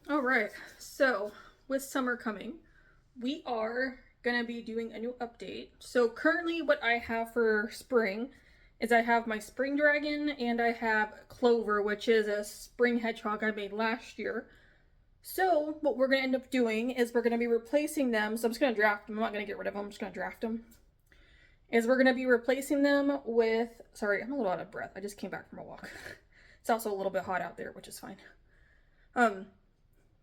All right, so with summer coming, we are gonna be doing a new update. So currently, what I have for spring is I have my spring dragon and I have Clover, which is a spring hedgehog I made last year. So what we're gonna end up doing is we're gonna be replacing them. So I'm just gonna draft them. I'm not gonna get rid of them. I'm just gonna draft them. Is we're gonna be replacing them with. Sorry, I'm a little out of breath. I just came back from a walk. It's also a little bit hot out there, which is fine. Um,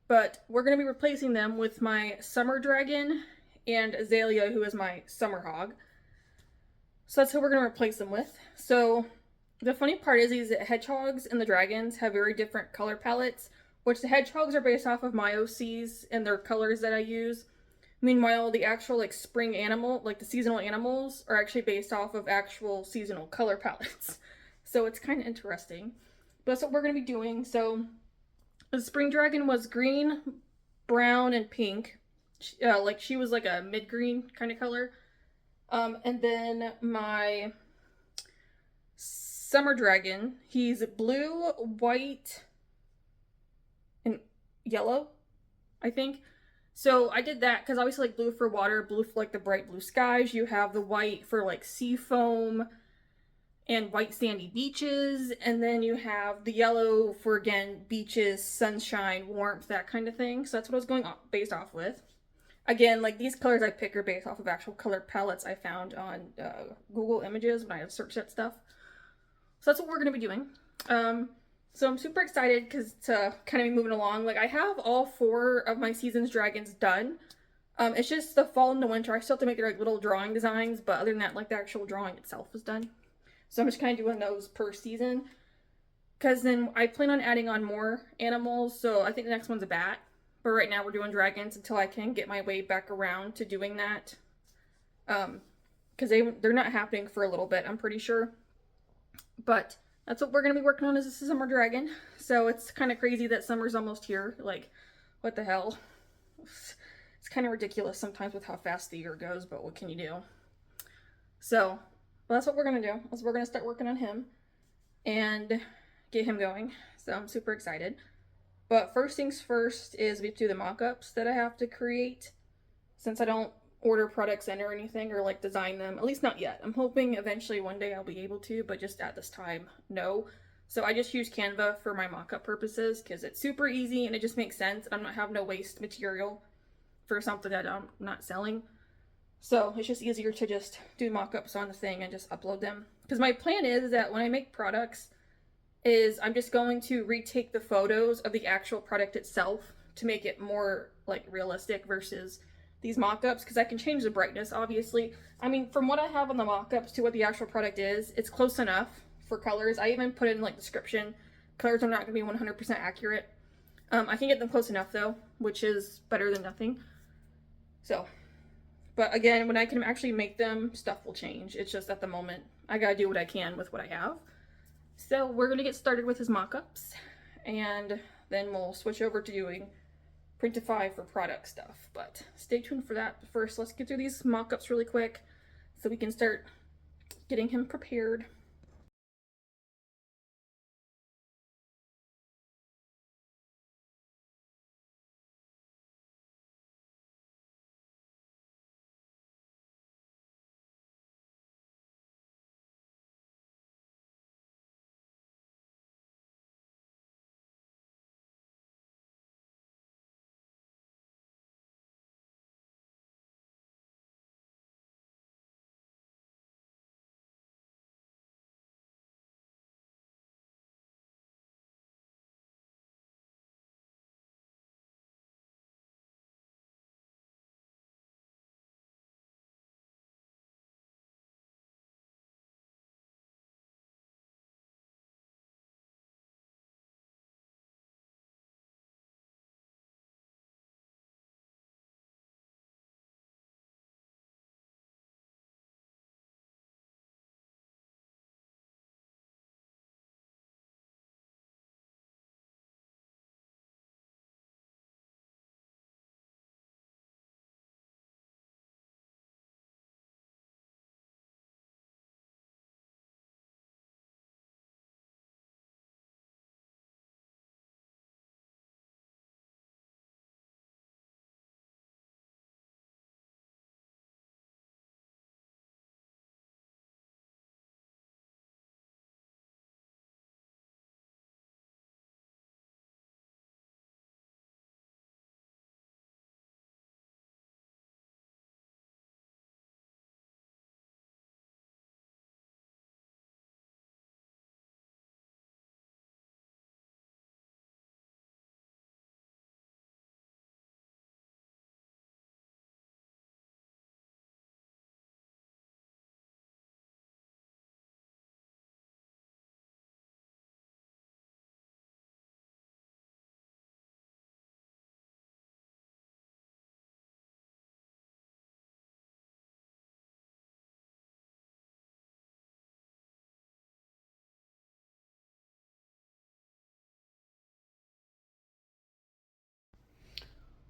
but we're going to be replacing them with my Summer Dragon and Azalea, who is my Summer Hog. So that's who we're going to replace them with. So the funny part is these hedgehogs and the dragons have very different color palettes, which the hedgehogs are based off of my OCs and their colors that I use. Meanwhile, the actual like spring animal, like the seasonal animals, are actually based off of actual seasonal color palettes. So it's kind of interesting. But that's what we're going to be doing. So the spring dragon was green, brown, and pink. Like she was like a mid green kind of color. And then my summer dragon, he's blue, white, and yellow, I think. So I did that because obviously like blue for water, blue for like the bright blue skies. You have the white for like sea foam and white sandy beaches, and then you have the yellow for again beaches, sunshine, warmth, that kind of thing. So that's what I was going off, based off with. Again, like these colors I pick are based off of actual color palettes I found on Google Images when I searched that stuff. So that's what we're gonna be doing. Um, so I'm super excited because to kind of be moving along. Like I have all four of my season's dragons done. It's just the fall and the winter. I still have to make their like little drawing designs, but other than that, like the actual drawing itself is done. So I'm just kind of doing those per season. Because then I plan on adding on more animals. So I think the next one's a bat. But right now we're doing dragons until I can get my way back around to doing that. Because they're not happening for a little bit, I'm pretty sure. But that's what we're gonna be working on is this summer dragon. So it's kind of crazy that summer's almost here. Like, what the hell? It's kind of ridiculous sometimes with how fast the year goes, but what can you do? So, well, that's what we're gonna do. Is we're gonna start working on him and get him going. So I'm super excited. But first things first is we have to do the mock-ups that I have to create since I don't order products in or anything or like design them, at least not yet. I'm hoping eventually one day I'll be able to, but just at this time, no. So I just use Canva for my mock-up purposes because it's super easy and it just makes sense. I'm not having to waste material for something that I'm not selling. So it's just easier to just do mock-ups on the thing and just upload them. Because my plan is that when I make products, is I'm just going to retake the photos of the actual product itself to make it more like realistic versus these mock-ups because I can change the brightness obviously. I mean, from what I have on the mock-ups to what the actual product is, it's close enough for colors. I even put in like description. Colors are not going to be 100% accurate. I can get them close enough though, which is better than nothing. So, but again, when I can actually make them, stuff will change. It's just at the moment, I gotta do what I can with what I have. So we're gonna get started with his mock-ups and then we'll switch over to doing Printify for product stuff. But stay tuned for that. But first, let's get through these mock-ups really quick so we can start getting him prepared.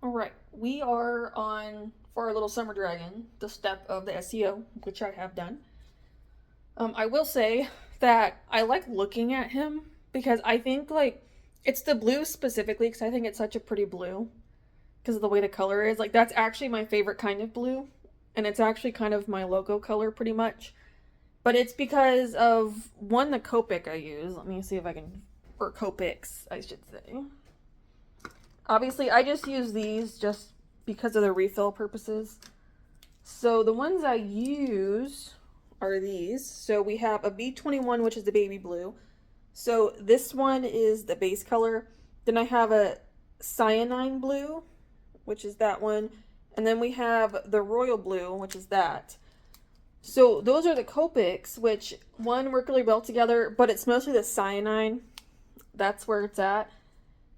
Alright, we are on, for our little summer dragon, the step of the SEO, which I have done. I will say that I like looking at him because I think, like, it's the blue specifically because I think it's such a pretty blue because of the way the color is. Like, that's actually my favorite kind of blue, and it's actually kind of my logo color pretty much. But it's because of, one, the Copic I use. Let me see if I can, or Copics, I should say. Obviously, I just use these just because of the refill purposes. So the ones I use are these. So we have a B21, which is the baby blue. So this one is the base color. Then I have a cyanine blue, which is that one. And then we have the royal blue, which is that. So those are the Copics, which, one, work really well together, but it's mostly the cyanine. That's where it's at.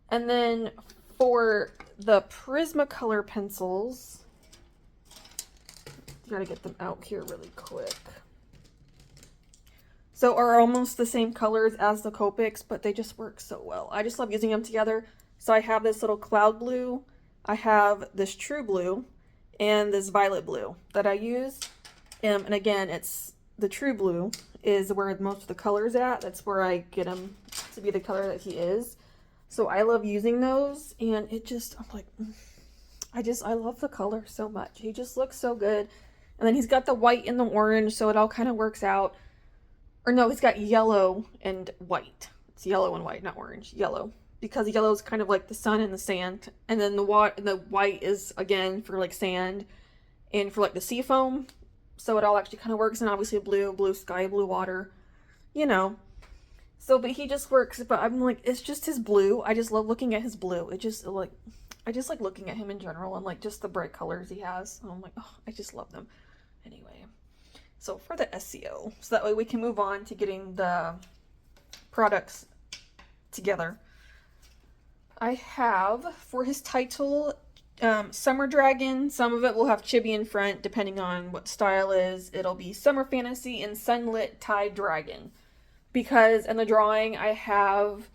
And then for the Prismacolor pencils, gotta get them out here really quick. So are almost the same colors as the Copics, but they just work so well. I just love using them together. So I have this little cloud blue, I have this true blue, and this violet blue that I use. And again, it's the true blue is where most of the color is at. That's where I get him to be the color that he is. So I love using those, and it just, I'm like, I love the color so much. He just looks so good. And then he's got the white and the orange, so it all kind of works out. Or no, he's got yellow and white. It's yellow and white, not orange. Yellow. Because yellow is kind of like the sun and the sand. And then the white is, again, for like sand and for like the sea foam. So it all actually kind of works. And obviously blue sky, blue water. You know. So, but he just works. But I'm like, it's just his blue. I just love looking at his blue. It just, like, I just like looking at him in general. And like just the bright colors he has. And I'm like, oh, I just love them. Anyway. So for the SEO, so that way we can move on to getting the products together. I have, for his title, Summer Dragon. Some of it will have chibi in front, depending on what style is. It'll be Summer Fantasy and Sunlit Tide Dragon. Because in the drawing, I have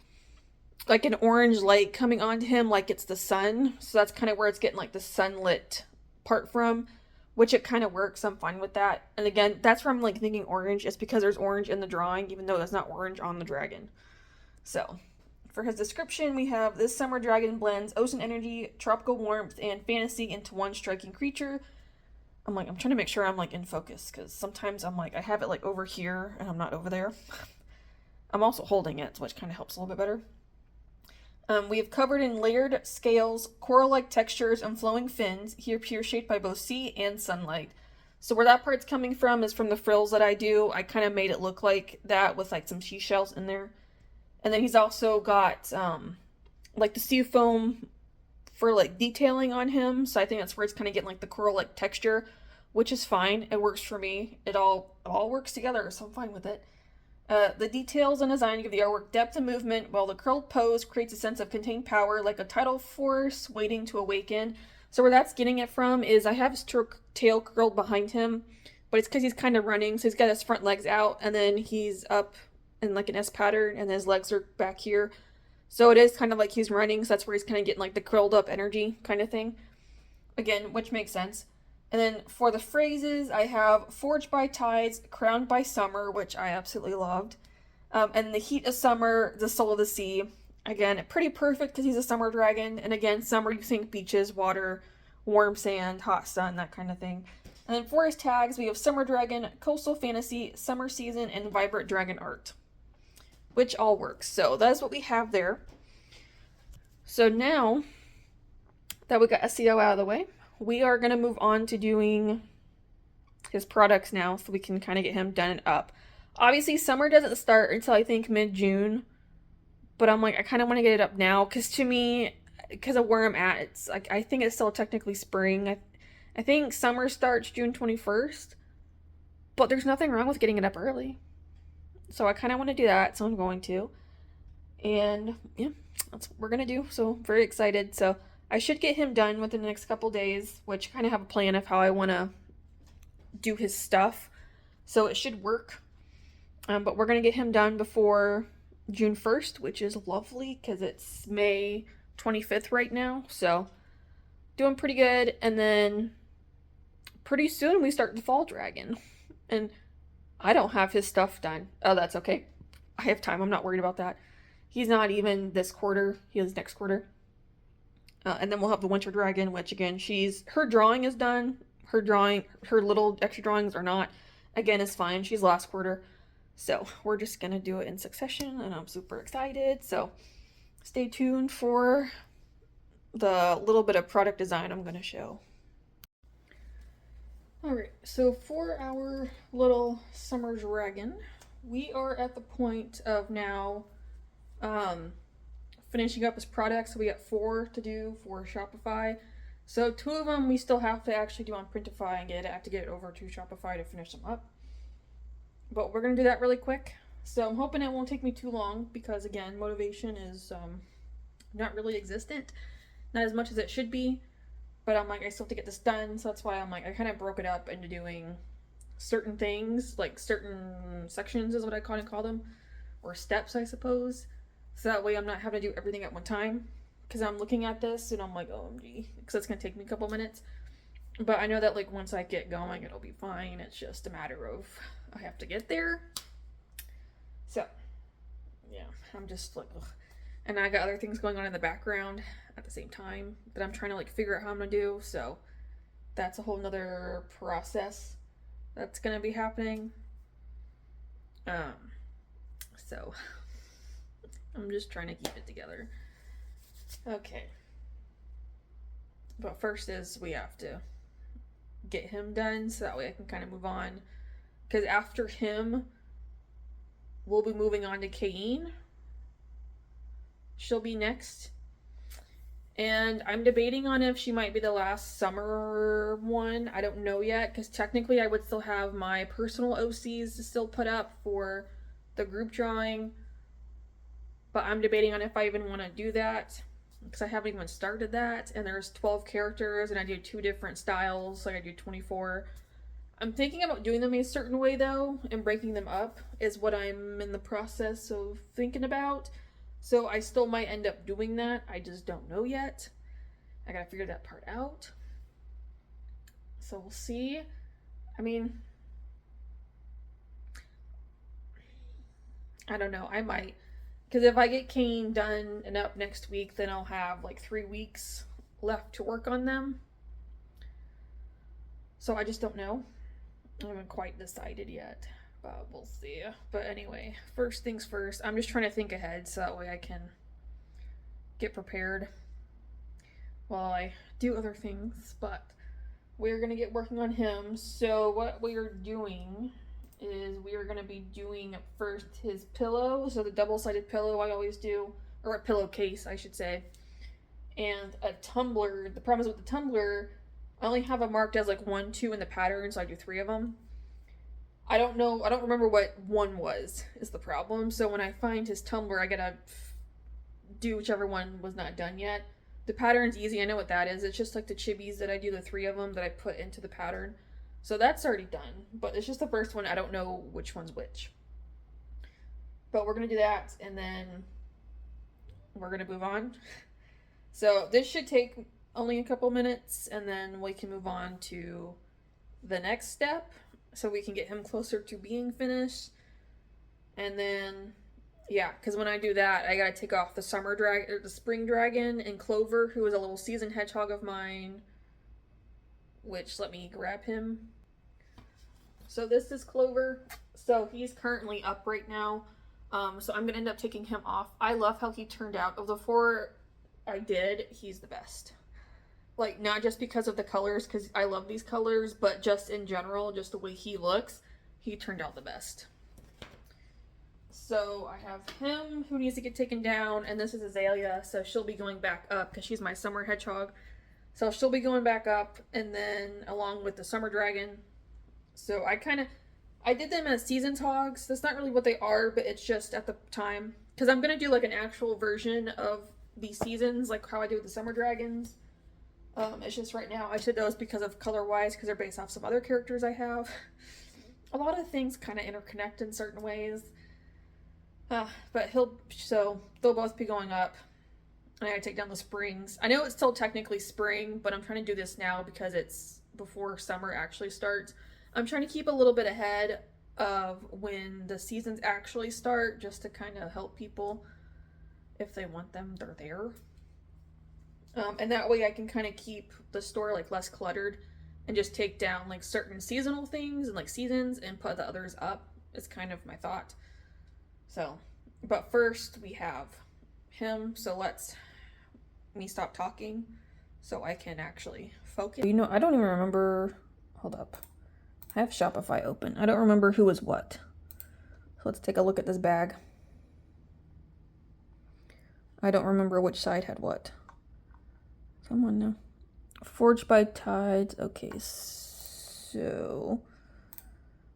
like an orange light coming onto him like it's the sun. So that's kind of where it's getting like the sunlit part from. Which it kind of works, I'm fine with that. And again, that's where I'm like thinking orange. It's because there's orange in the drawing, even though there's not orange on the dragon. So, for his description, we have this summer dragon blends ocean energy, tropical warmth, and fantasy into one striking creature. I'm trying to make sure I'm like in focus, because sometimes I'm like, I have it like over here, and I'm not over there. I'm also holding it, which kind of helps a little bit better. We have covered in layered scales, coral-like textures, and flowing fins. He appears shaped by both sea and sunlight. So where that part's coming from is from the frills that I do. I kind of made it look like that with like some seashells in there. And then he's also got like the sea foam for like detailing on him. So I think that's where it's kind of getting like the coral-like texture, which is fine. It works for me. It all works together, so I'm fine with it. The details and design give the artwork depth and movement, while the curled pose creates a sense of contained power, like a tidal force waiting to awaken. So where that's getting it from is I have his tail curled behind him, but it's because he's kind of running, so he's got his front legs out, and then he's up in like an S pattern, and his legs are back here. So it is kind of like he's running, so that's where he's kind of getting like the curled up energy kind of thing. Again, which makes sense. And then for the phrases, I have Forged by Tides, Crowned by Summer, which I absolutely loved. And the heat of summer, the soul of the sea. Again, pretty perfect because he's a summer dragon. And again, summer, you think beaches, water, warm sand, hot sun, that kind of thing. And then for his tags, we have Summer Dragon, Coastal Fantasy, Summer Season, and Vibrant Dragon Art. Which all works. So that's what we have there. So now that we got SEO out of the way, we are going to move on to doing his products now so we can kind of get him done and up. Obviously, summer doesn't start until I think mid-June, but I'm like, I kind of want to get it up now because to me, because of where I'm at, it's like, I think it's still technically spring. I think summer starts June 21st, but there's nothing wrong with getting it up early. So I kind of want to do that, so I'm going to. And yeah, that's what we're going to do. So very excited. So I should get him done within the next couple days, which kind of have a plan of how I want to do his stuff. So it should work. But we're going to get him done before June 1st, which is lovely because it's May 25th right now. So doing pretty good. And then pretty soon we start the fall dragon. And I don't have his stuff done. Oh, that's okay. I have time. I'm not worried about that. He's not even this quarter. He is next quarter. And then we'll have the winter dragon, which again, her drawing is done. Her little extra drawings are not. Again, is fine. She's last quarter. So we're just going to do it in succession, and I'm super excited. So stay tuned for the little bit of product design I'm going to show. Alright, so for our little summer dragon, we are at the point of now finishing up his products. So we got 4 to do for Shopify. So 2 of them we still have to actually do on Printify and I have to get it over to Shopify to finish them up. But we're going to do that really quick. So I'm hoping it won't take me too long because, again, motivation is not really existent. Not as much as it should be. But I'm like, I still have to get this done. So that's why I'm like, I kind of broke it up into doing certain things, like certain sections is what I kind of call them. Or steps, I suppose. So that way I'm not having to do everything at one time. Because I'm looking at this and I'm like, OMG. Because it's going to take me a couple minutes. But I know that like once I get going, it'll be fine. It's just a matter of I have to get there. So, yeah, I'm just like, ugh. And I got other things going on in the background at the same time that I'm trying to like figure out how I'm gonna do. So that's a whole nother process that's gonna be happening. So I'm just trying to keep it together. Okay. But first is we have to get him done so that way I can kind of move on. Because after him, we'll be moving on to Caine. She'll be next. And I'm debating on if she might be the last summer one. I don't know yet, because technically I would still have my personal OCs to still put up for the group drawing. But I'm debating on if I even want to do that, because I haven't even started that. And there's 12 characters, and I do 2 different styles, like I do 24. I'm thinking about doing them a certain way, though, and breaking them up is what I'm in the process of thinking about. So I still might end up doing that. I just don't know yet. I gotta figure that part out. So we'll see. I mean, I don't know. I might. Because if I get Caine done and up next week, then I'll have like 3 weeks left to work on them. So I just don't know. I haven't quite decided yet. But we'll see. But anyway, first things first. I'm just trying to think ahead so that way I can get prepared while I do other things. But we're going to get working on him. So what we're doing is we are going to be doing first his pillow. So the double-sided pillow I always do. Or a pillowcase, I should say. And a tumbler. The problem is with the tumbler, I only have it marked as like 1, 2 in the pattern. So I do 3 of them. I don't know, I don't remember what 1 was, is the problem. So when I find his tumbler, I gotta do whichever one was not done yet. The pattern's easy, I know what that is. It's just like the chibis that I do, the 3 of them that I put into the pattern. So that's already done, but it's just the first one. I don't know which one's which. But we're gonna do that, and then we're gonna move on. So this should take only a couple minutes, and then we can move on to the next step. So we can get him closer to being finished. And then, yeah, because when I do that, I gotta take off the spring dragon and Clover, who is a little seasoned hedgehog of mine. Which, let me grab him. So this is Clover. So he's currently up right now. So I'm gonna end up taking him off. I love how he turned out. Of the 4 I did, he's the best. Like, not just because of the colors, because I love these colors, but just in general, just the way he looks, he turned out the best. So I have him, who needs to get taken down, and this is Azalea, so she'll be going back up, because she's my summer hedgehog. So she'll be going back up, and then along with the summer dragon. So I did them as seasons hogs. That's not really what they are, but it's just at the time. Because I'm going to do like an actual version of these seasons, like how I do with the summer dragons. It's just right now I did those because of color-wise, because they're based off some other characters I have. A lot of things kind of interconnect in certain ways. But they'll both be going up. And I gotta take down the springs. I know it's still technically spring, but I'm trying to do this now because it's before summer actually starts. I'm trying to keep a little bit ahead of when the seasons actually start, just to kind of help people. If they want them, they're there. And that way I can kind of keep the store like less cluttered and just take down like certain seasonal things and like seasons and put the others up. It's kind of my thought. So, but first we have him. So let's me stop talking so I can actually focus. You know, I don't even remember. Hold up. I have Shopify open. I don't remember who was what. So let's take a look at this bag. I don't remember which side had what. Come on now. Forged by Tides. Okay, so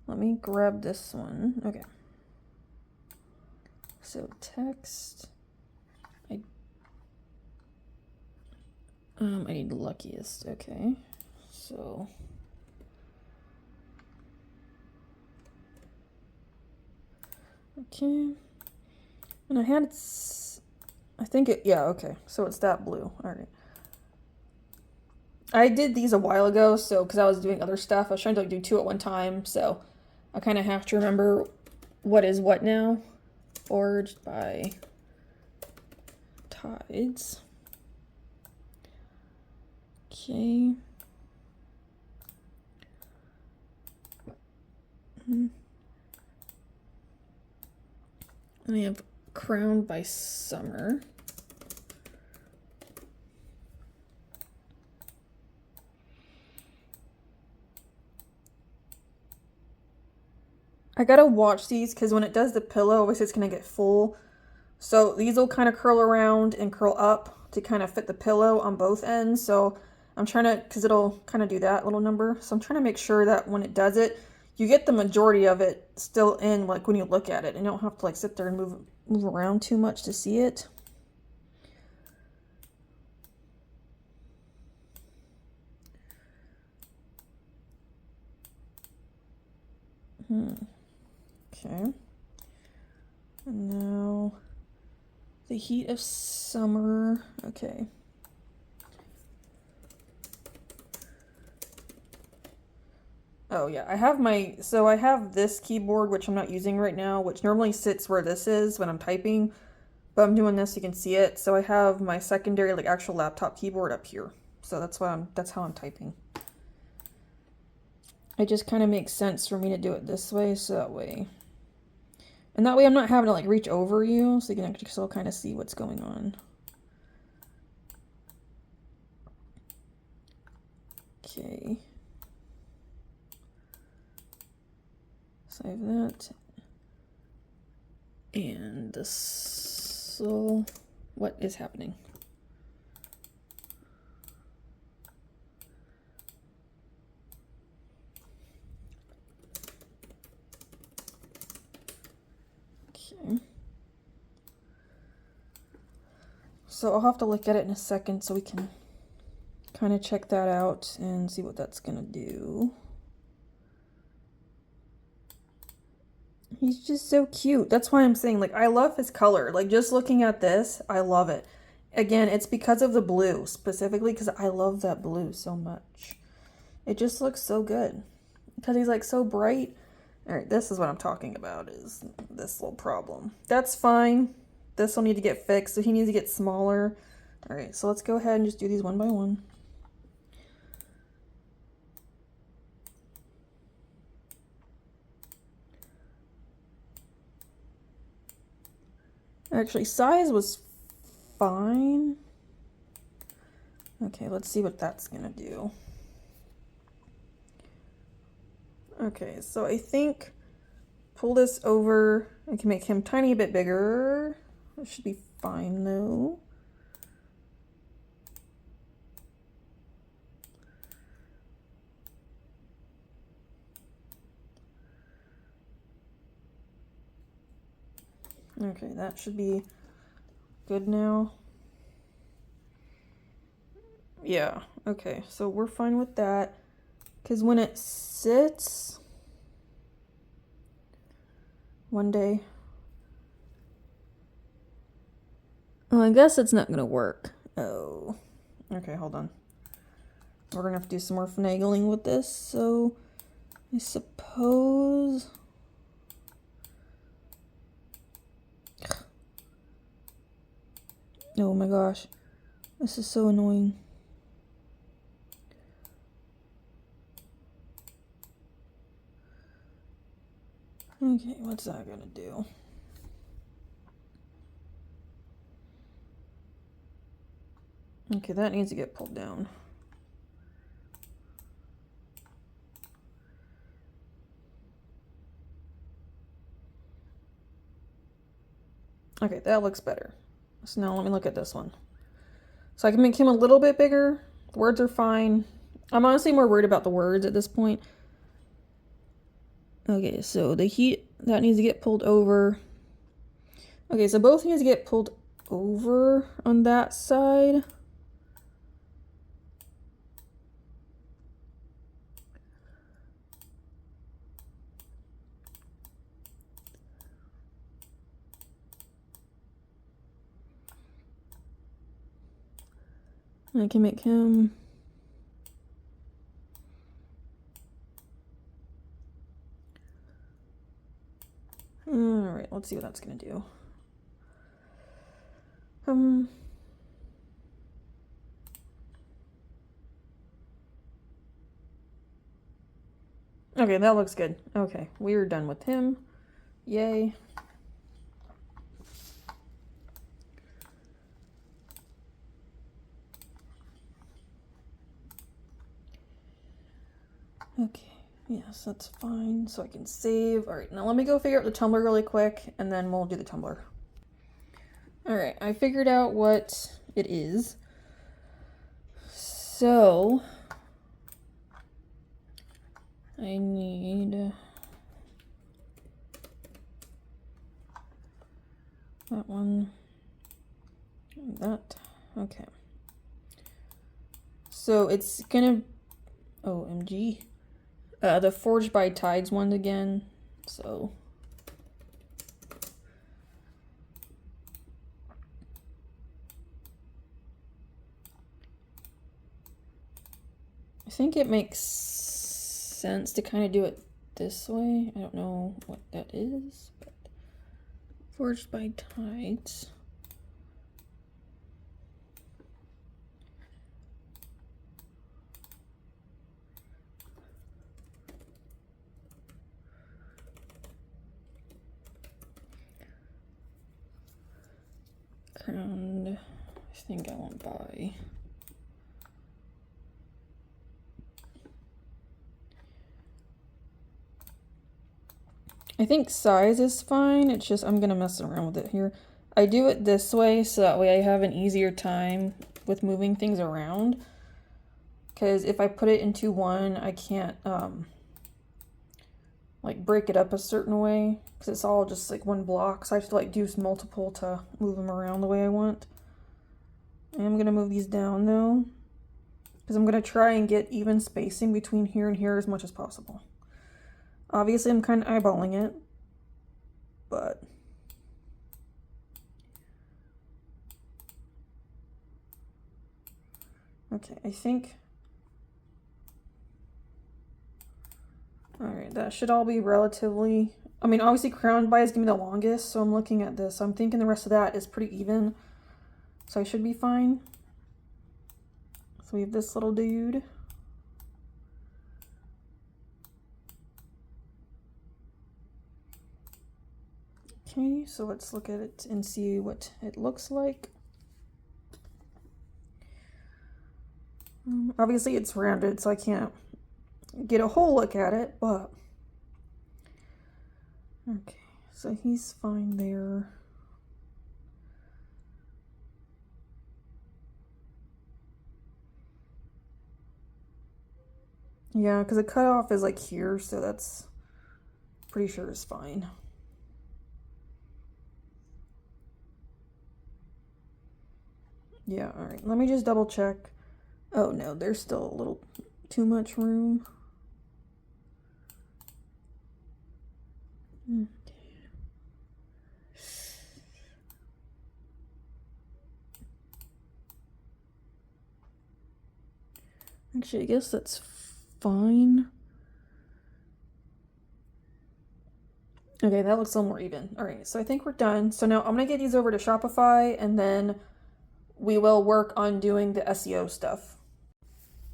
let me grab this one. Okay. So text. I need luckiest. Okay. So okay. And I had I think it, yeah, okay. So it's that blue. All right. I did these a while ago, so because I was doing other stuff, I was trying to like do two at one time, so I kind of have to remember what is what now. Forged by Tides. Okay. And we have Crowned by Summer. I gotta watch these because when it does the pillow, obviously it's gonna get full. So these will kind of curl around and curl up to kind of fit the pillow on both ends. So I'm trying to, because it'll kind of do that little number. So I'm trying to make sure that when it does it, you get the majority of it still in, like when you look at it, and you don't have to like sit there and move around too much to see it. Okay. And now the heat of summer. Okay. Oh yeah, I have I have this keyboard, which I'm not using right now, which normally sits where this is when I'm typing, but I'm doing this so you can see it. So I have my secondary, like actual laptop keyboard up here. So that's how I'm typing. It just kind of makes sense for me to do it this way, so that way. And that way I'm not having to like reach over you, so you can actually still kind of see what's going on. Okay. Save that. And this, so what is happening? Okay. So I'll have to look at it in a second so we can kind of check that out and see what that's gonna do. He's just so cute. That's why I'm saying, like, I love his color. Like, just looking at this, I love it. Again, it's because of the blue, specifically because I love that blue so much. It just looks so good. Because he's, like, so bright. All right, this is what I'm talking about, is this little problem. That's fine. This will need to get fixed, so he needs to get smaller. All right, so let's go ahead and just do these one by one. Actually, size was fine. Okay, let's see what that's gonna do. Okay, so I think pull this over. I can make him tiny bit bigger. That should be fine though. Okay, that should be good now. Yeah, okay, so we're fine with that. Because when it sits, one day, Well, I guess it's not gonna work. Oh. Okay, hold on. We're gonna have to do some more finagling with this, so I suppose... Oh my gosh. This is so annoying. Okay, what's that gonna do? Okay, that needs to get pulled down. Okay, that looks better. So now let me look at this one. So I can make him a little bit bigger. The words are fine. I'm honestly more worried about the words at this point. Okay, so the heat, that needs to get pulled over. Okay, so both need to get pulled over on that side. I can make him... Alright, let's see what that's gonna do. Okay, that looks good. Okay, we're done with him. Yay. Okay, yes, that's fine. So I can save. All right, now let me go figure out the tumbler really quick, and then we'll do the tumbler. All right, I figured out what it is. So I need that one, and that. Okay. So it's gonna, OMG, the Forged by Tides one again. So I think it makes sense to kind of do it this way. I don't know what that is, but Forged by Tides. And I think I won't buy. I think size is fine. It's just I'm gonna mess around with it here. I do it this way so that way I have an easier time with moving things around. Because if I put it into one, I can't like break it up a certain way. Because it's all just like one block. So I have to like use multiple to move them around the way I want. I'm gonna move these down though. Because I'm gonna try and get even spacing between here and here as much as possible. Obviously, I'm kind of eyeballing it, but okay, I think. All right, that should all be relatively. I mean, obviously, crown by is gonna be the longest, so I'm looking at this. I'm thinking the rest of that is pretty even, so I should be fine. So we have this little dude. Okay, so let's look at it and see what it looks like. Obviously it's rounded, so I can't get a whole look at it, but okay, so he's fine there. Yeah, because the cutoff is like here, so that's pretty sure is fine. Yeah, all right, let me just double check. Oh no, there's still a little too much room. Actually, I guess that's fine. Okay, that looks a little more even. All right, so I think we're done. So now I'm gonna get these over to Shopify, and then we will work on doing the SEO stuff.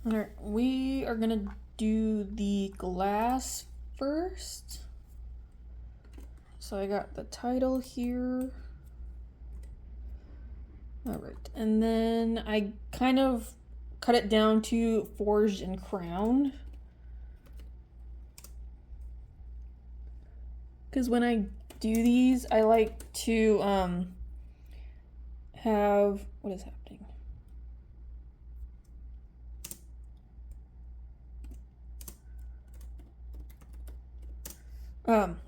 All right, we are gonna do the glass first. So I got the title here. All right, and then I kind of cut it down to forged and crowned. Because when I do these, I like to have, what is happening?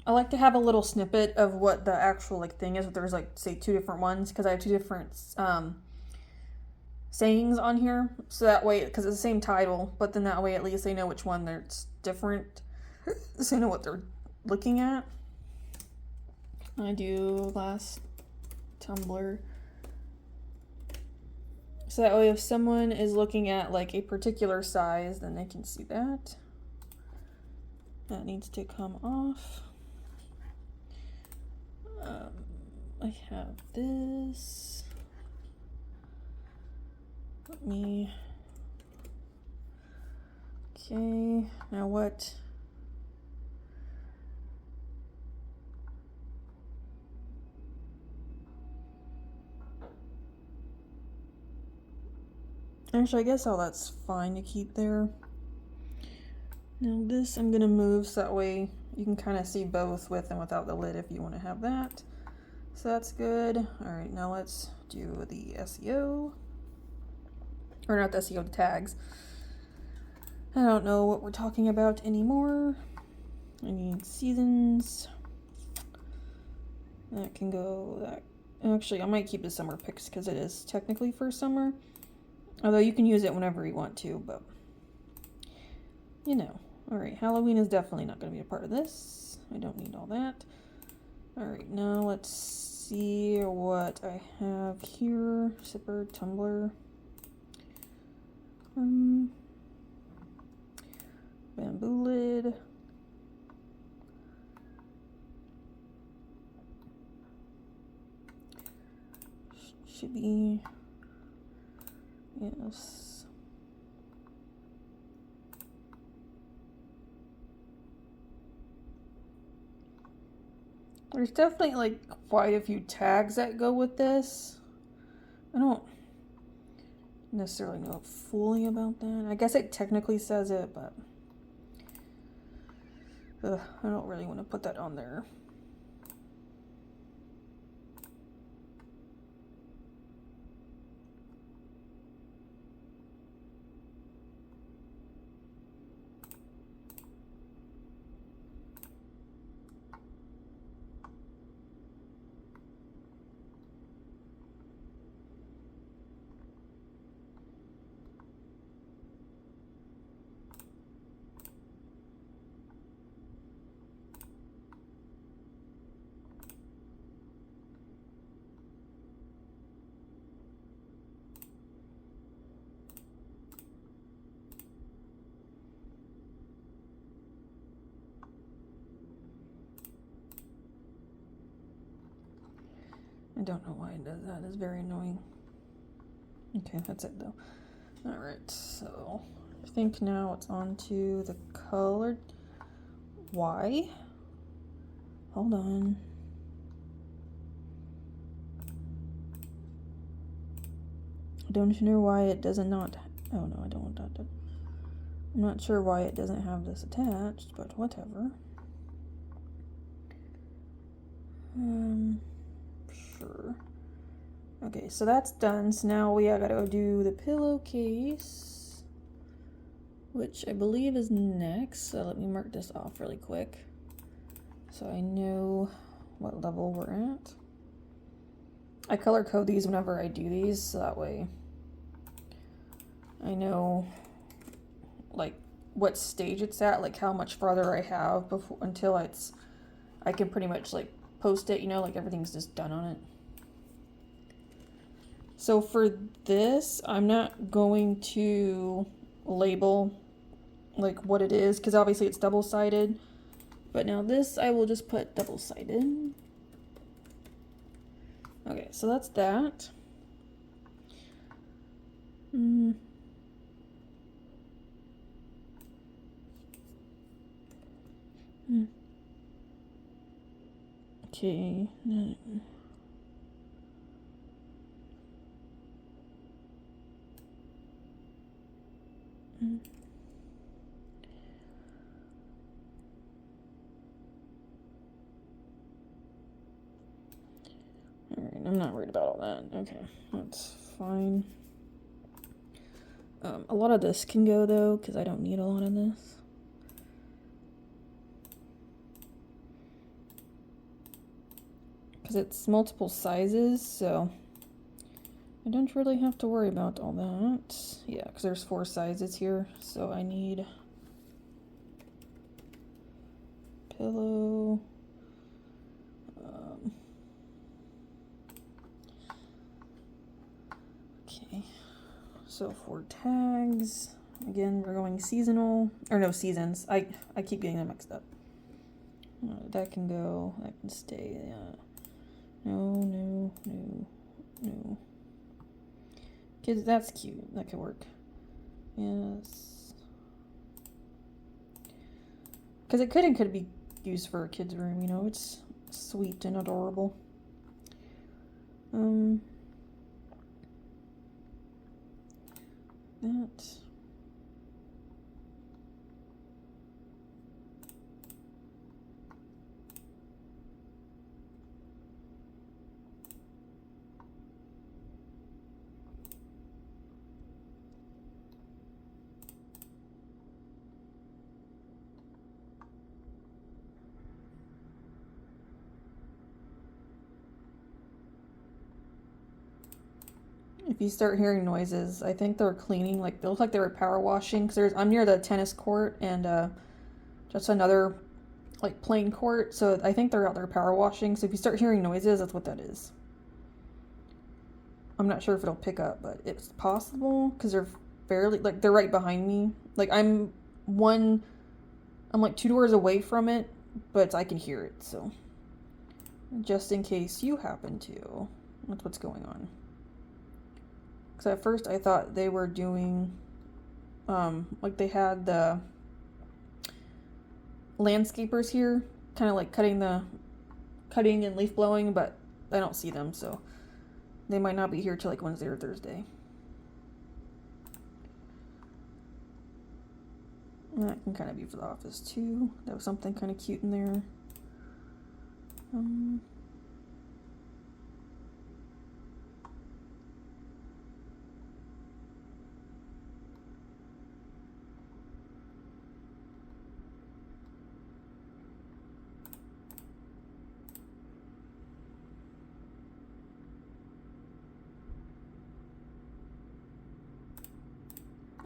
I like to have a little snippet of what the actual like thing is. If there's like say two different ones, because I have two different sayings on here, so that way, because it's the same title, but then that way at least they know which one it's different, so they know what they're looking at. I do glass tumbler, so that way if someone is looking at like a particular size, then they can see that. That needs to come off. I have this. Let me. Okay, now what? Actually, I guess all that's fine to keep there. Now this I'm gonna move so that way you can kind of see both with and without the lid if you want to have that. So that's good. All right, now let's do the SEO. Or not the SEO, the tags. I don't know what we're talking about anymore. I need seasons. That can go, that. Actually, I might keep the summer picks because it is technically for summer. Although you can use it whenever you want to, but you know. Alright, Halloween is definitely not going to be a part of this. I don't need all that. Alright, now let's see what I have here. Sipper, tumbler. Bamboo lid. Should be, yes. There's definitely like quite a few tags that go with this. I don't necessarily know fully about that. I guess it technically says it, but I don't really want to put that on there. I don't know why it does that. It's very annoying. Okay, that's it though. Alright, so I think now it's on to the colored. Why? Hold on. Don't you know why it does not? Oh no, I don't want that. I'm not sure why it doesn't have this attached, but whatever. Sure. Okay, so that's done. So now we gotta go do the pillowcase, which I believe is next. So let me mark this off really quick so I know what level we're at. I color code these whenever I do these, so that way I know like what stage it's at, like how much farther I have before until I can pretty much like post it, you know, like everything's just done on it. So for this, I'm not going to label like what it is, because obviously it's double-sided. But now this I will just put double-sided. Okay, so that's that. Okay. Alright, I'm not worried about all that. Okay, that's fine. A lot of this can go though, because I don't need a lot of this. Because it's multiple sizes, so I don't really have to worry about all that. Yeah, because there's 4 sizes here, so I need pillow. Okay, so 4 tags. Again, we're going seasonal, or no, seasons. I keep getting them mixed up. That can go, that can stay. No. Kids, that's cute. That could work. Yes. Because it could be used for a kid's room, you know, it's sweet and adorable. That. If you start hearing noises, I think they're cleaning. Like they look like they were power washing. Cause I'm near the tennis court and just another like playing court. So I think they're out there power washing. So if you start hearing noises, that's what that is. I'm not sure if it'll pick up, but it's possible because they're fairly like they're right behind me. Like I'm like 2 doors away from it, but I can hear it. So just in case you happen to, that's what's going on. Because at first I thought they were doing, like they had the landscapers here, kind of like cutting and leaf blowing, but I don't see them, so they might not be here till like Wednesday or Thursday. And that can kind of be for the office too. That was something kind of cute in there.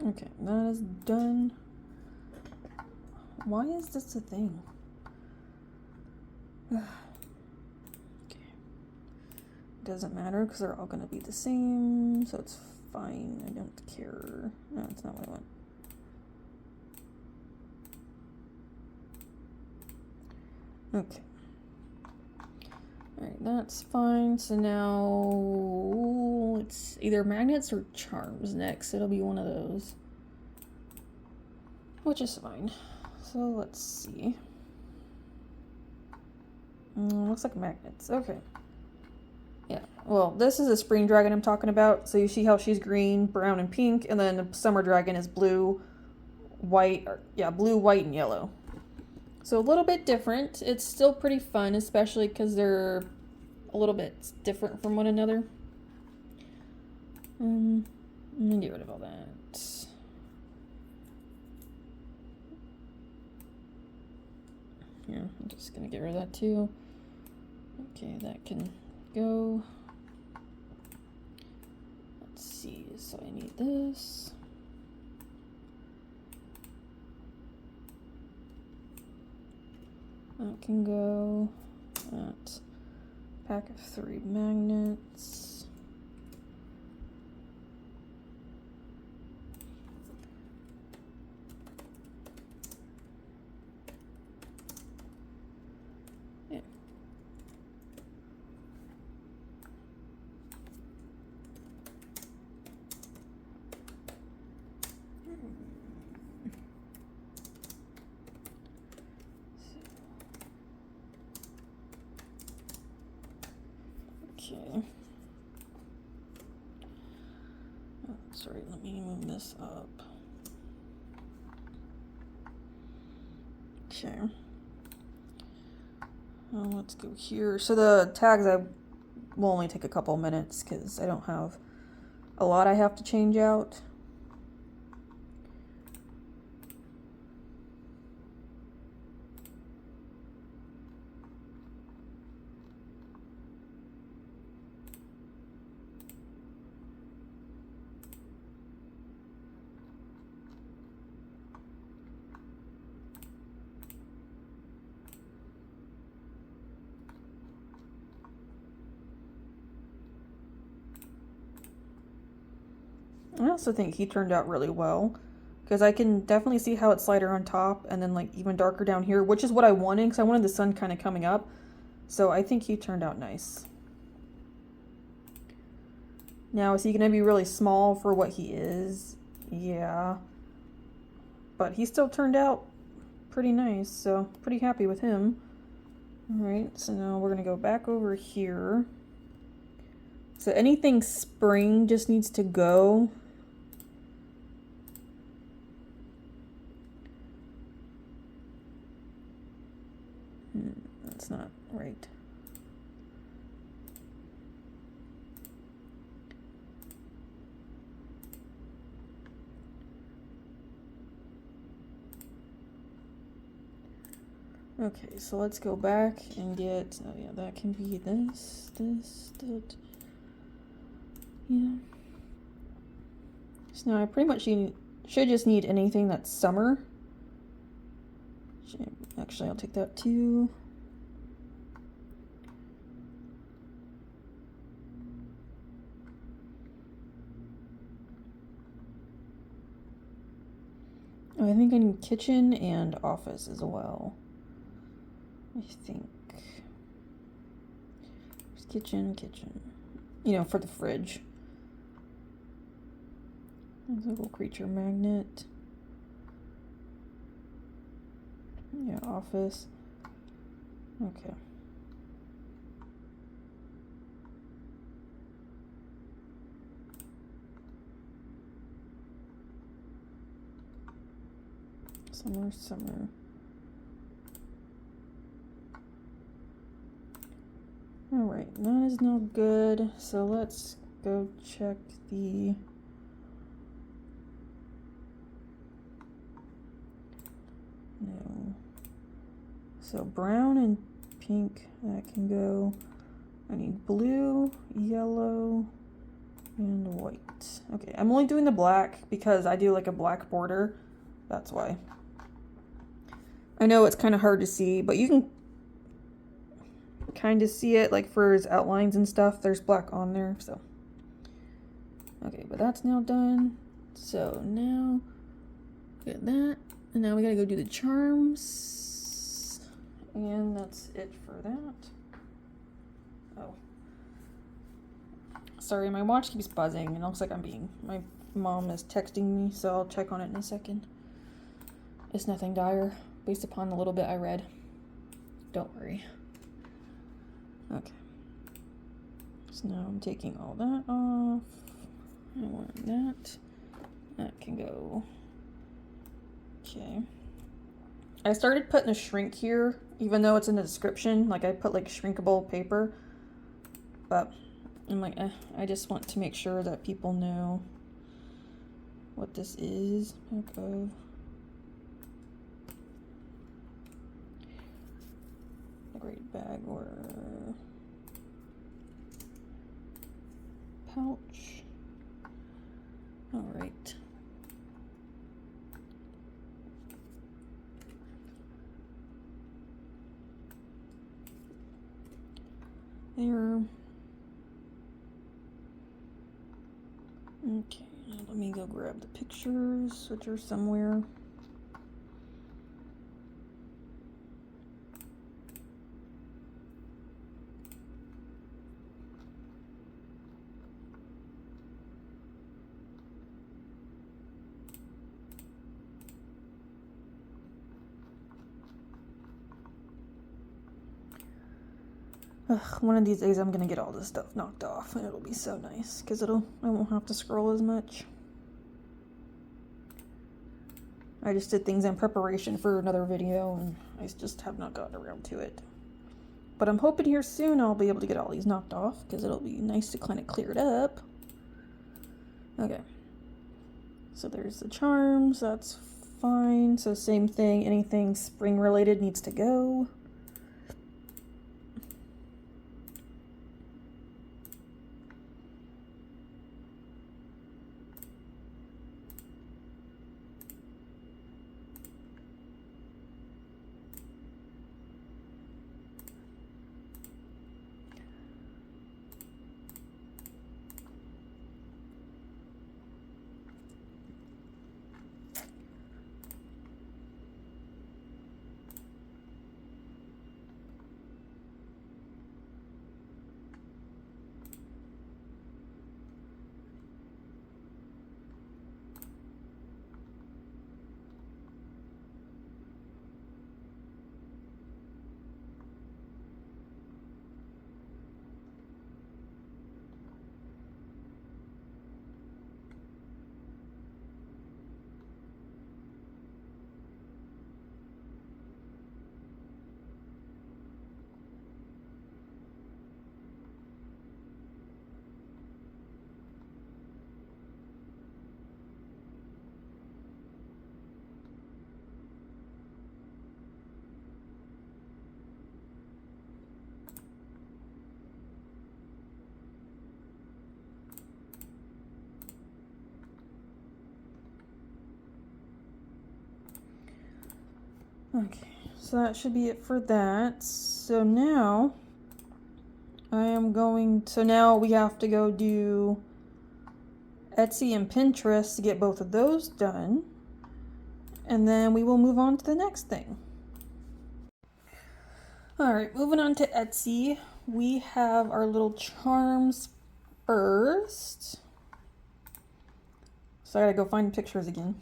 Okay, that is done. Why is this a thing? Okay. Doesn't matter because they're all going to be the same, so it's fine. I don't care. No, that's not what I want. Okay. Alright, that's fine. So now it's either magnets or charms next. It'll be one of those. Which is fine. So let's see. Looks like magnets. Okay. Yeah. Well, this is a spring dragon I'm talking about. So you see how she's green, brown, and pink, and then the summer dragon is blue, white, blue, white, and yellow. So a little bit different. It's still pretty fun, especially because they're a little bit different from one another. I'm gonna get rid of all that. Yeah, I'm just gonna get rid of that too. Okay, that can go. Let's see, so I need this. That can go. That pack of 3 magnets. Okay. Oh, sorry, let me move this up. Okay. Let's go here. So the tags will only take a couple minutes because I don't have a lot I have to change out. I also think he turned out really well because I can definitely see how it's lighter on top and then like even darker down here, which is what I wanted because I wanted the sun kind of coming up. So I think he turned out nice. Now, is he going to be really small for what he is? Yeah. But he still turned out pretty nice, so pretty happy with him. Alright, so now we're going to go back over here. So anything spring just needs to go. That's not right. Okay, so let's go back and get, oh yeah, that can be this, that. Yeah. So now I pretty much should just need anything that's summer. Actually, I'll take that too. Oh, I think I need kitchen and office as well. I think. Kitchen. You know, for the fridge. There's a little creature magnet. Yeah, office. Okay. Summer. Alright, that is no good. So let's go check the... No. So brown and pink, that can go. I need blue, yellow, and white. Okay, I'm only doing the black because I do like a black border. That's why. I know it's kind of hard to see, but you can kind of see it like for his outlines and stuff. There's black on there, so. Okay, but that's now done. So now, get that. And now we gotta go do the charms. And that's it for that. Oh. Sorry, my watch keeps buzzing and it looks like my mom is texting me, so I'll check on it in a second. It's nothing dire, based upon the little bit I read. Don't worry. Okay. So now I'm taking all that off. I want that. That can go. Okay. I started putting a shrink here, even though it's in the description. Like I put like shrinkable paper. But I'm like, I just want to make sure that people know what this is. Okay. A great bag or pouch. All right. There. Okay, now let me go grab the pictures, which are somewhere. Ugh, one of these days I'm gonna get all this stuff knocked off and it'll be so nice because I won't have to scroll as much. I just did things in preparation for another video and I just have not gotten around to it. But I'm hoping here soon I'll be able to get all these knocked off because it'll be nice to kind of clear it up. Okay. So there's the charms, that's fine. So same thing, anything spring related needs to go. Okay, so that should be it for that. So now now we have to go do Etsy and Pinterest to get both of those done. And then we will move on to the next thing. Alright, moving on to Etsy. We have our little charms first. So I gotta go find pictures again.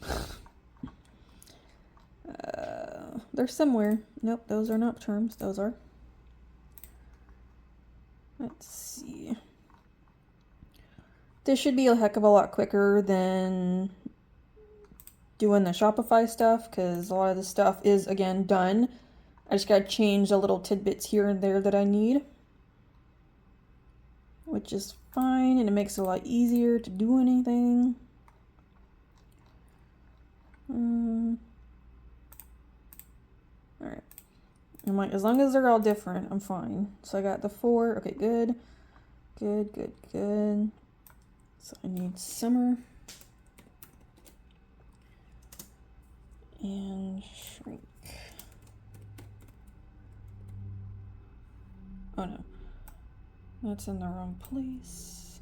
They're somewhere. Nope, those are not charms. Those are. Let's see. This should be a heck of a lot quicker than doing the Shopify stuff because a lot of the stuff is, again, done. I just gotta change the little tidbits here and there that I need. Which is fine, and it makes it a lot easier to do anything. Alright. I'm like, as long as they're all different, I'm fine. So I got the 4. Okay, good. Good, good, good. So I need summer. And shrink. Oh no. That's in the wrong place.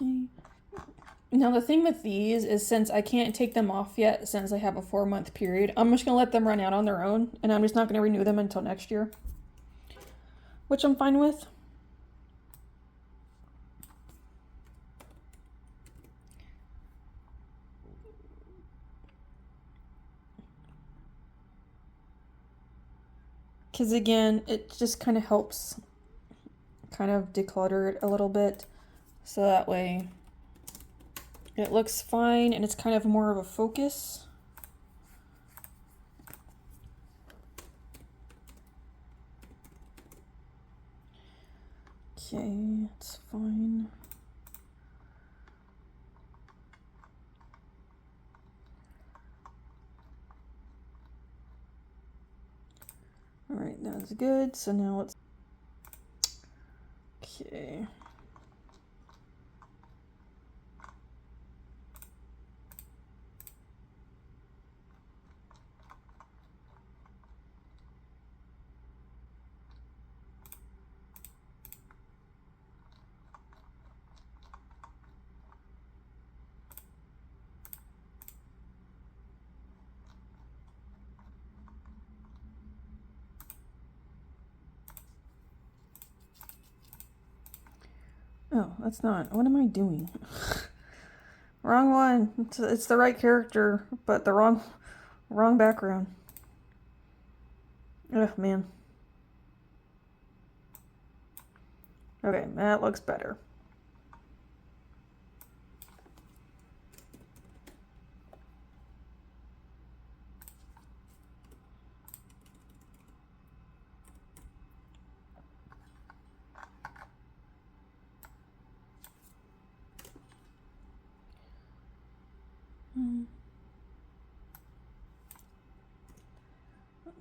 Okay. Now the thing with these is since I can't take them off yet, since I have a 4-month period, I'm just going to let them run out on their own, and I'm just not going to renew them until next year. Which I'm fine with. Because again, it just kind of helps kind of declutter it a little bit. So that way it looks fine and it's kind of more of a focus. Okay, it's fine. All right, that was good. So now let's, okay. Oh, that's not. What am I doing? Wrong one. It's the right character, but the wrong background. Ugh, man. Okay, that looks better.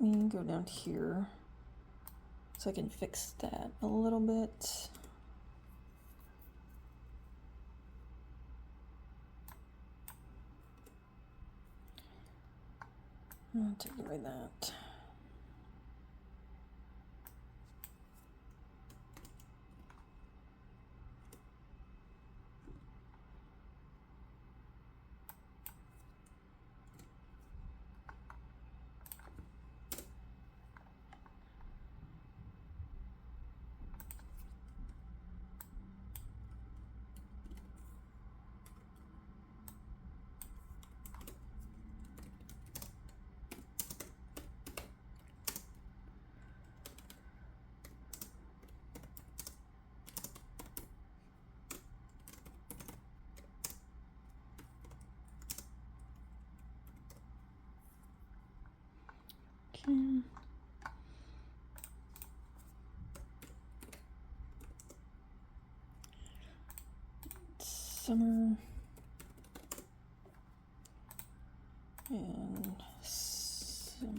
Let me go down here so I can fix that a little bit. I'll take away that. Okay. Summer and summer.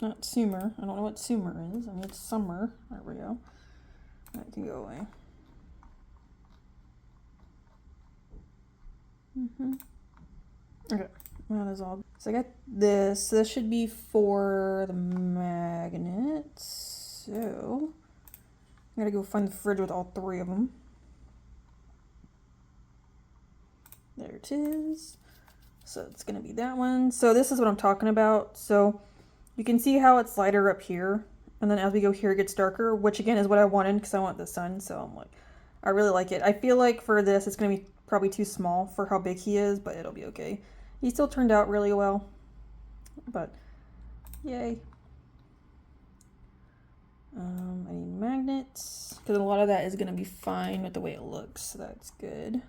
Not Sumer. I don't know what Sumer is. I mean, it's summer. There we go. That can go away. Okay, that is all. So I got this. This should be for the magnets. So I gotta go find the fridge with all three of them. There it is. So it's gonna be that one. So this is what I'm talking about. So you can see how it's lighter up here, and then as we go here it gets darker, which again is what I wanted because I want the sun. So I'm like, I really like it. I feel like for this it's gonna be probably too small for how big he is, but it'll be okay. He still turned out really well, but yay. I need magnets because a lot of that is gonna be fine with the way it looks, so that's good.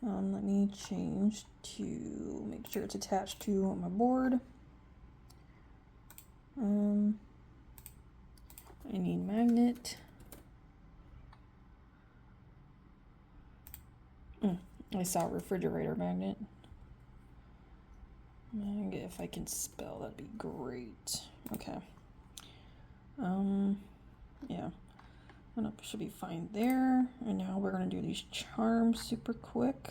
Let me change to make sure it's attached to my board. I need magnet. I saw refrigerator magnet. If I can spell, that'd be great. Okay. Yeah. That should be fine there. And now we're gonna do these charms super quick.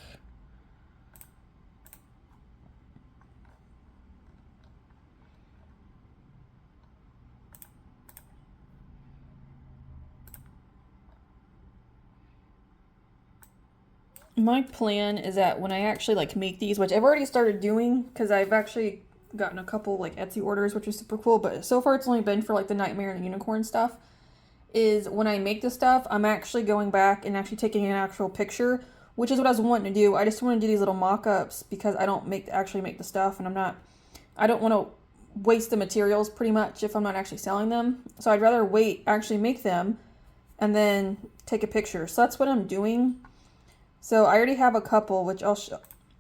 My plan is that when I actually like make these, which I've already started doing because I've actually gotten a couple like Etsy orders, which is super cool, but so far it's only been for like the Nightmare and the Unicorn stuff, is when I make the stuff, I'm actually going back and actually taking an actual picture, which is what I was wanting to do. I just want to do these little mock-ups because I don't actually make the stuff, and I don't want to waste the materials pretty much if I'm not actually selling them. So I'd rather actually make them, and then take a picture. So that's what I'm doing. So I already have a couple, which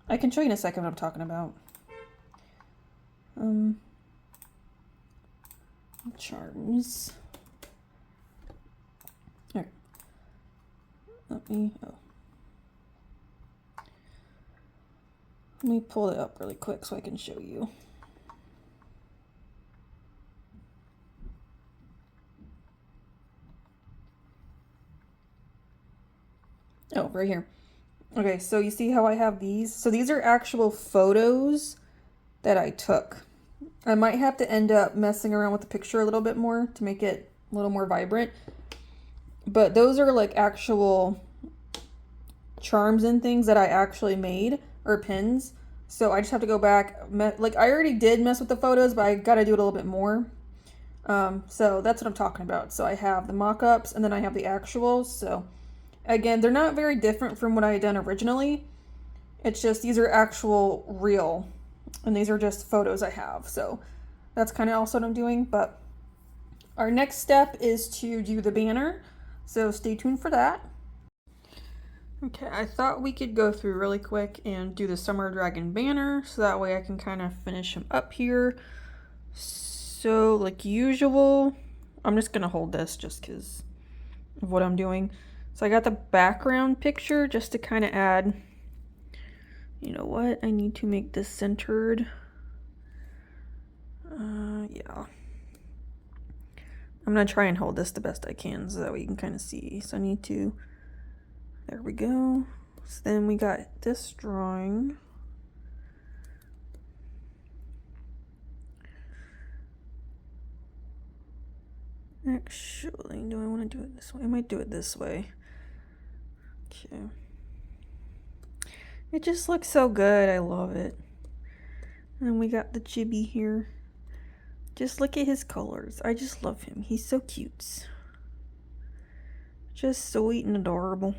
I can show you in a second what I'm talking about. Charms. Here. Let me pull it up really quick so I can show you. Oh, right here. Okay, so you see how I have these? So these are actual photos that I took. I might have to end up messing around with the picture a little bit more to make it a little more vibrant. But those are like actual charms and things that I actually made, or pins. So I just have to go back. Like I already did mess with the photos, but I gotta do it a little bit more. So that's what I'm talking about. So I have the mock-ups and then I have the actuals. So again, they're not very different from what I had done originally. It's just these are actual real and these are just photos I have. So that's kind of also what I'm doing. But our next step is to do the banner. So stay tuned for that. Okay, I thought we could go through really quick and do the Summer Dragon banner, so that way I can kind of finish him up here. So, like usual, I'm just gonna hold this just because of what I'm doing. So I got the background picture just to kind of add, you know what, I need to make this centered. Yeah. I'm gonna try and hold this the best I can so that way you can kind of see. So I need to, there we go. So then we got this drawing. Actually, do I want to do it this way? I might do it this way. Okay. It just looks so good. I love it. And we got the chibi here. Just look at his colors. I just love him. He's so cute. Just sweet and adorable.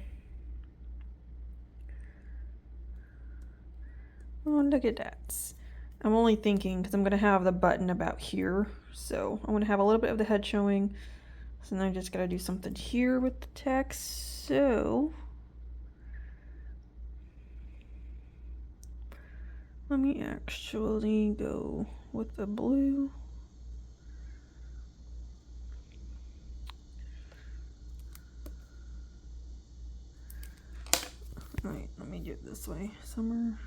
Oh, look at that. I'm only thinking because I'm going to have the button about here. So I'm going to have a little bit of the head showing. So then I just got to do something here with the text. So let me actually go with the blue. Alright, let me do it this way. Summer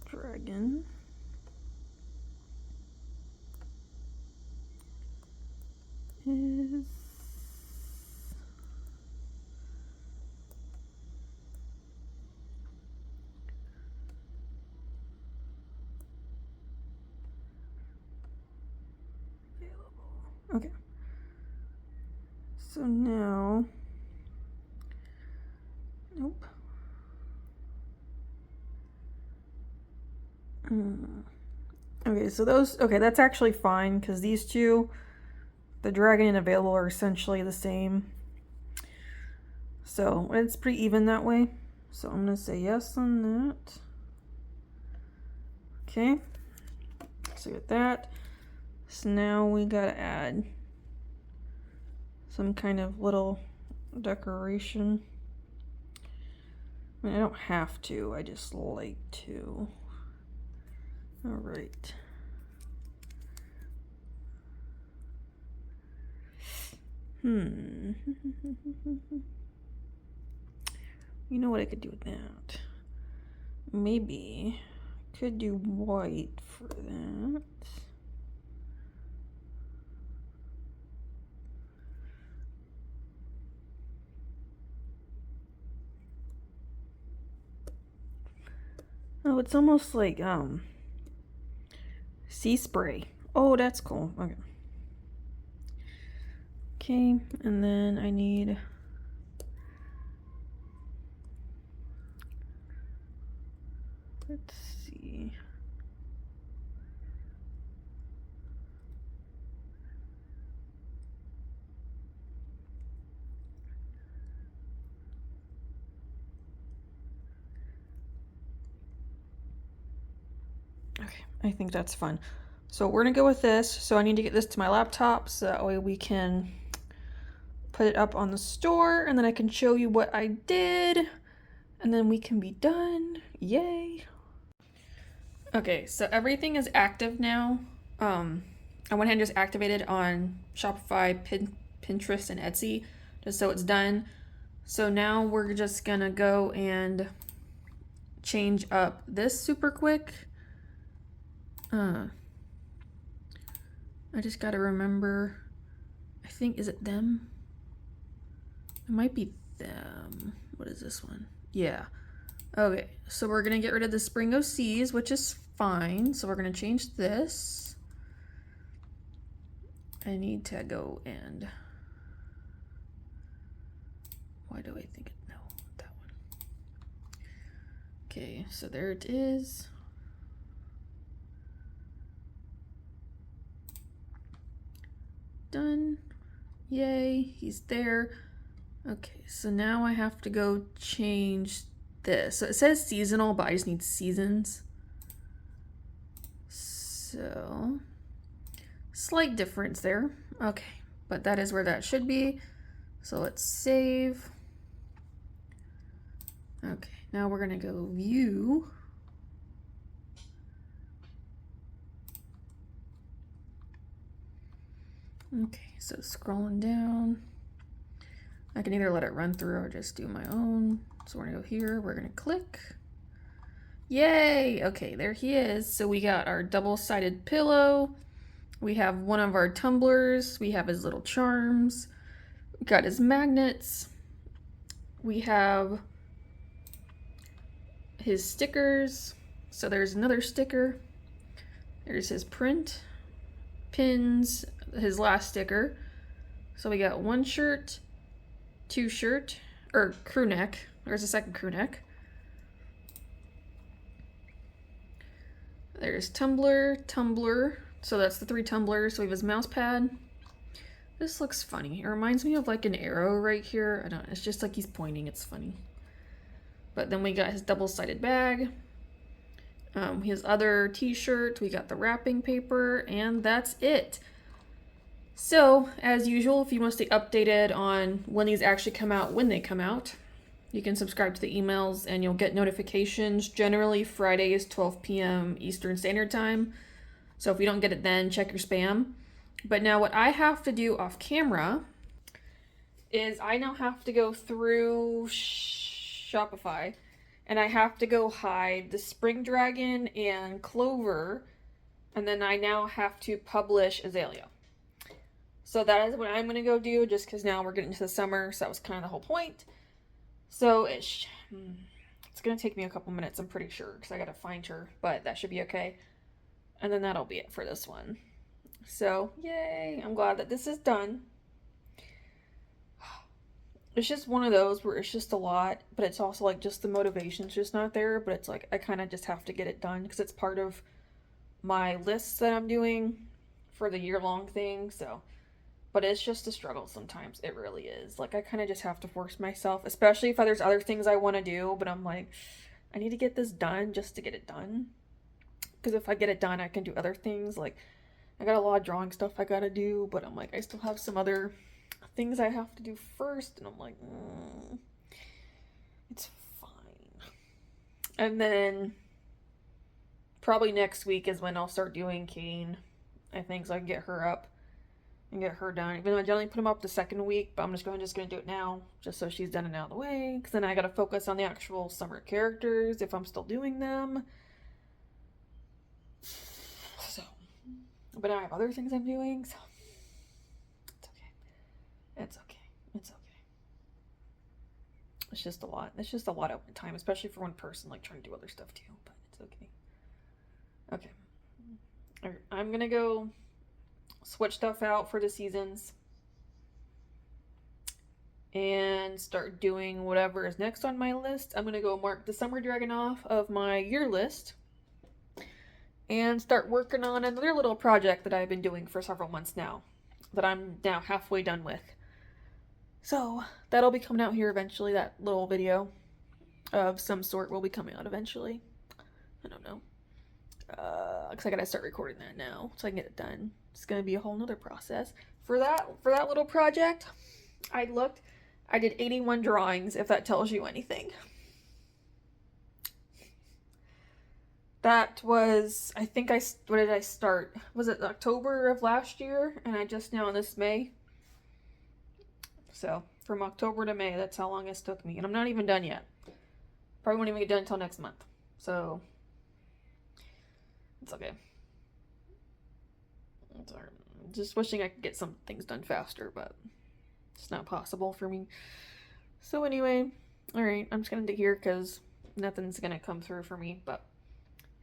Dragon. Is available. Okay. So now, nope. Okay, so those, okay, that's actually fine because these two, the dragon and available, are essentially the same. So it's pretty even that way. So I'm gonna say yes on that. Okay, so get that. So now we gotta add some kind of little decoration. I mean, I don't have to, I just like to. All right. You know what I could do with that? Maybe I could do white for that. Oh, it's almost like sea spray. Oh, that's cool. Okay. Okay, and then I need let's see. Okay, I think that's fun. So we're gonna go with this. So I need to get this to my laptop so that way we can put it up on the store and then I can show you what I did and then we can be done. Yay. Okay, so everything is active now. I went ahead and just activated on Shopify, Pinterest, and Etsy just so it's done. So now we're just gonna go and change up this super quick. I just gotta remember, I think, is it them? It might be them. What is this one? Yeah. Okay, so we're gonna get rid of the Spring OCs, which is fine. So we're gonna change this. I need to go and, why do I think it, no, that one. Okay, so there it is. done. Yay, he's there. Okay, so now I have to go change this. So it says seasonal, but I just need seasons. So, slight difference there. Okay, but that is where that should be. So let's save. Okay, now we're gonna go view. Okay, so scrolling down. I can either let it run through or just do my own. So we're gonna go here, we're gonna click. Yay! Okay, there he is. So we got our double-sided pillow. We have one of our tumblers. We have his little charms. We got his magnets. We have his stickers. So there's another sticker. There's his print, pins, his last sticker. So we got one shirt, two shirt, or crew neck. There's a second crew neck. There's tumbler, tumbler. So that's the 3 tumblers. So we have his mouse pad. This looks funny. It reminds me of like an arrow right here. I don't know. It's just like he's pointing. It's funny. But then we got his double-sided bag. His other t-shirt. We got the wrapping paper. And that's it. So, as usual, if you want to stay updated on when these actually come out, when they come out, you can subscribe to the emails and you'll get notifications. Generally, Fridays, 12 p.m. Eastern Standard Time. So if you don't get it then, check your spam. But now what I have to do off camera is I now have to go through Shopify and I have to go hide the Spring Dragon and Clover, and then I now have to publish Azalea. So that is what I'm going to go do, just because now we're getting into the summer, so that was kind of the whole point. So it's going to take me a couple minutes, I'm pretty sure, because I got to find her, but that should be okay. And then that'll be it for this one. So, yay, I'm glad that this is done. It's just one of those where it's just a lot, but it's also like just the motivation's just not there, but it's like I kind of just have to get it done because it's part of my lists that I'm doing for the year-long thing, so. But it's just a struggle sometimes, it really is. Like, I kind of just have to force myself, especially if there's other things I want to do, but I'm like, I need to get this done just to get it done. Because if I get it done, I can do other things, like, I got a lot of drawing stuff I gotta do, but I'm like, I still have some other things I have to do first, and I'm like, it's fine. And then probably next week is when I'll start doing Kane, I think, so I can get her up and get her done. Even though I generally put them up the second week, but I'm just gonna do it now, just so she's done and out of the way, because then I gotta focus on the actual summer characters if I'm still doing them. So, but now I have other things I'm doing, so it's okay. It's okay. It's okay. It's just a lot. It's just a lot of time, especially for one person, like trying to do other stuff too, but it's okay. Okay. Alright, I'm gonna go switch stuff out for the seasons and start doing whatever is next on my list. I'm gonna go mark the Summer Dragon off of my year list and start working on another little project that I've been doing for several months now that I'm now halfway done with. So that'll be coming out here eventually. That little video of some sort will be coming out eventually. I don't know. Because I gotta start recording that now so I can get it done. It's gonna be a whole nother process. For that little project, I did 81 drawings, if that tells you anything. That was, I think what did I start? Was it October of last year? And I just now in this May. So, from October to May, that's how long this took me. And I'm not even done yet. Probably won't even get done until next month. So, it's okay. It's alright. Just wishing I could get some things done faster, but it's not possible for me. So anyway, alright, I'm just gonna end it here because nothing's gonna come through for me, but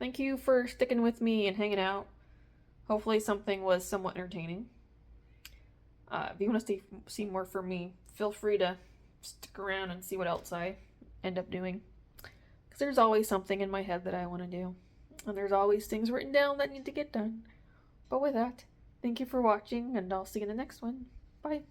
thank you for sticking with me and hanging out. Hopefully something was somewhat entertaining. If you want to see more from me, feel free to stick around and see what else I end up doing. Because there's always something in my head that I want to do. And there's always things written down that need to get done. But with that, Thank you for watching, and I'll see you in the next one. Bye.